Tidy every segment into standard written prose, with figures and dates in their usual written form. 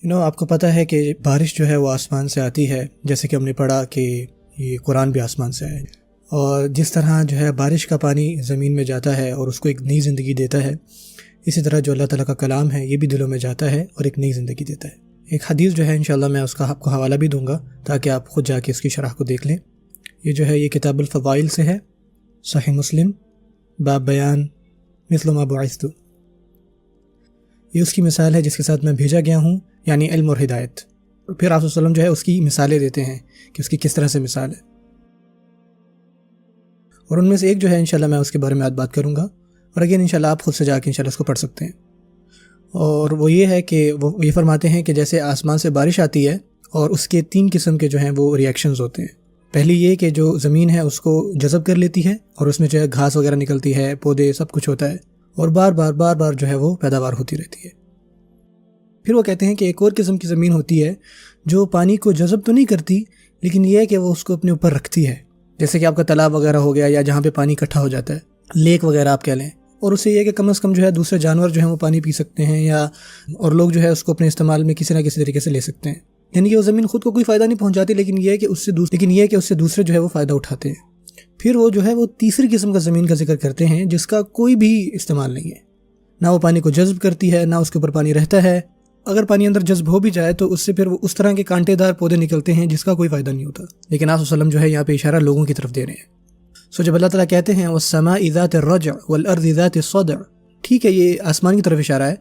آپ کو پتہ ہے کہ بارش جو ہے وہ آسمان سے آتی ہے، جیسے کہ ہم نے پڑھا کہ یہ قرآن بھی آسمان سے ہے، اور جس طرح جو ہے بارش کا پانی زمین میں جاتا ہے اور اس کو ایک نئی زندگی دیتا ہے، اسی طرح جو اللہ تعالیٰ کا کلام ہے یہ بھی دلوں میں جاتا ہے اور ایک نئی زندگی دیتا ہے۔ ایک حدیث جو ہے انشاءاللہ میں اس کا آپ کو حوالہ بھی دوں گا تاکہ آپ خود جا کے اس کی شرح کو دیکھ لیں۔ یہ جو ہے یہ کتاب الفضائل سے ہے، صحیح مسلم باب بیان مثل ما بعثت۔ یہ اس کی مثال ہے جس کے ساتھ میں بھیجا گیا ہوں، یعنی علم اور ہدایت۔ پھر آپ صلی اللہ علیہ وسلم جو ہے اس کی مثالیں دیتے ہیں کہ اس کی کس طرح سے مثال ہے، اور ان میں سے ایک جو ہے انشاءاللہ میں اس کے بارے میں آج بات کروں گا، اور اگین انشاءاللہ آپ خود سے جا کے انشاءاللہ اس کو پڑھ سکتے ہیں۔ اور وہ یہ ہے کہ وہ یہ فرماتے ہیں کہ جیسے آسمان سے بارش آتی ہے اور اس کے 3 قسم کے جو ہیں وہ ریئیکشنز ہوتے ہیں۔ پہلی یہ کہ جو زمین ہے اس کو جذب کر لیتی ہے اور اس میں جو ہے گھاس وغیرہ نکلتی ہے، پودے سب کچھ ہوتا ہے، اور بار بار جو ہے وہ پیداوار ہوتی رہتی ہے۔ پھر وہ کہتے ہیں کہ ایک اور قسم کی زمین ہوتی ہے جو پانی کو جذب تو نہیں کرتی، لیکن یہ ہے کہ وہ اس کو اپنے اوپر رکھتی ہے، جیسے کہ آپ کا تالاب وغیرہ ہو گیا یا جہاں پہ پانی اکٹھا ہو جاتا ہے، لیک وغیرہ آپ کہہ لیں، اور اس سے یہ ہے کہ کم از کم جو ہے دوسرے جانور جو ہیں وہ پانی پی سکتے ہیں، یا اور لوگ جو ہے اس کو اپنے استعمال میں کسی نہ کسی طریقے سے لے سکتے ہیں۔ یعنی کہ وہ زمین خود کو کوئی فائدہ نہیں پہنچاتی، لیکن یہ ہے کہ اس سے دوسرے جو ہے وہ فائدہ اٹھاتے ہیں۔ پھر وہ جو ہے وہ تیسری قسم کا زمین کا ذکر کرتے ہیں جس کا کوئی بھی استعمال نہیں ہے، نہ وہ پانی کو جذب کرتی ہے، نہ اس کے اوپر پانی رہتا ہے۔ اگر پانی اندر جذب ہو بھی جائے تو اس سے پھر وہ اس طرح کے کانٹے دار پودے نکلتے ہیں جس کا کوئی فائدہ نہیں ہوتا۔ لیکن آپ صلی اللہ علیہ وسلم جو ہے یہاں پہ اشارہ لوگوں کی طرف دے رہے ہیں۔ جب اللہ تعالیٰ کہتے ہیں وَالسَّمَاءِ ذَاتِ الرَّجْعِ وَالْأَرْضِ ذَاتِ الصَّدْعِ، ٹھیک ہے یہ آسمان کی طرف اشارہ ہے،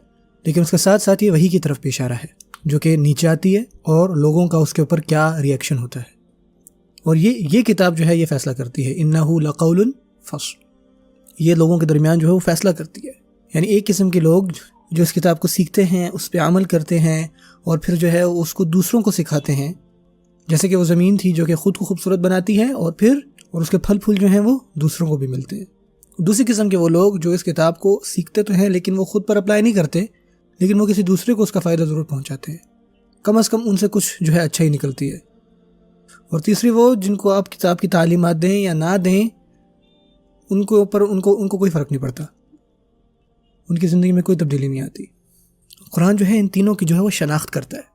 لیکن اس کے ساتھ ساتھ یہ وحی کی طرف بھی اشارہ ہے جو کہ نیچے آتی ہے اور لوگوں کا اس کے اوپر کیا ریئیکشن ہوتا ہے، اور یہ کتاب جو ہے یہ فیصلہ کرتی ہے۔ إِنَّهُ لَقَوْلٌ فَصْلٌ، یہ لوگوں کے درمیان جو ہے وہ فیصلہ کرتی ہے۔ یعنی ایک قسم کے لوگ جو اس کتاب کو سیکھتے ہیں، اس پہ عمل کرتے ہیں، اور پھر جو ہے اس کو دوسروں کو سکھاتے ہیں، جیسے کہ وہ زمین تھی جو کہ خود کو خوبصورت بناتی ہے اور اس کے پھل پھول جو ہیں وہ دوسروں کو بھی ملتے ہیں۔ دوسری قسم کے وہ لوگ جو اس کتاب کو سیکھتے تو ہیں لیکن وہ خود پر اپلائی نہیں کرتے، لیکن وہ کسی دوسرے کو اس کا فائدہ ضرور پہنچاتے ہیں، کم از کم ان سے کچھ جو ہے اچھا ہی نکلتی ہے۔ اور تیسری وہ جن کو آپ کتاب کی تعلیمات دیں یا نہ دیں، ان کو کوئی فرق نہیں پڑتا، ان کی زندگی میں کوئی تبدیلی نہیں آتی۔ قرآن جو ہے ان تینوں کی جو ہے وہ شناخت کرتا ہے۔